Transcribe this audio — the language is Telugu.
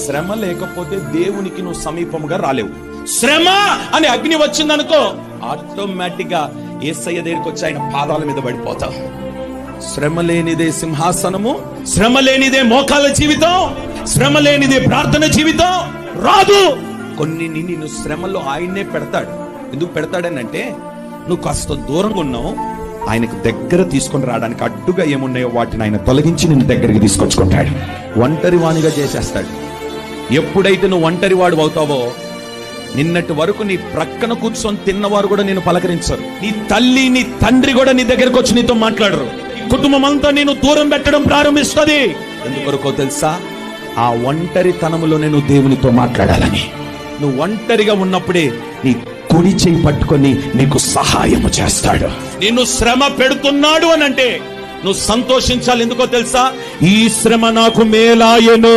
శ్రమ లేకపోతే దేవునికి నువ్వు సమీపముగా రాలేవు. శ్రమ అని అగ్ని వచ్చిందనుకో, ఆటోమేటిక్ గా యేసయ్య దగ్గరికి వచ్చి ఆయన పాదాల మీద పడిపోతావు. శ్రమ లేనిదే సింహాసనము, శ్రమ లేనిదే మోకాల జీవితం, శ్రమ లేనిదే ప్రార్థన జీవితం రాదు. కొన్ని నిన్ను శ్రమలో ఆయన్నే పెడతాడు. ఎందుకు పెడతాడనంటే నువ్వు కాస్త దూరంగా ఉన్నావు, ఆయనకు దగ్గర తీసుకొని రావడానికి అడ్డుగా ఏమున్నాయో వాటిని ఆయన తొలగించి నిన్ను దగ్గరికి తీసుకొచ్చుకుంటాడు. ఒంటరి వాణిగా చేసేస్తాడు. ఎప్పుడైతే నువ్వు ఒంటరి వాడు అవుతావో, నిన్నటి వరకు నీ ప్రక్కన కూర్చొని తిన్నవారు కూడా నేను పలకరించరు. నీ తల్లి నీ తండ్రి కూడా నీ దగ్గరకు వచ్చి నీతో మాట్లాడరు. కుటుంబం అంతా నేను దూరం పెట్టడం ప్రారంభిస్తుంది. ఎందుకొరకో తెలుసా? ఆ ఒంటరితనములో నేను దేవునితో మాట్లాడాలని. నువ్వు ఒంటరిగా ఉన్నప్పుడే నీ కుడి చేయి పట్టుకొని నీకు సహాయము చేస్తాడు. నిన్ను శ్రమ పెడుతున్నాడు అని అంటే నువ్వు సంతోషించాలి. ఎందుకో తెలుసా? ఈ శ్రమ నాకు మేలాయను.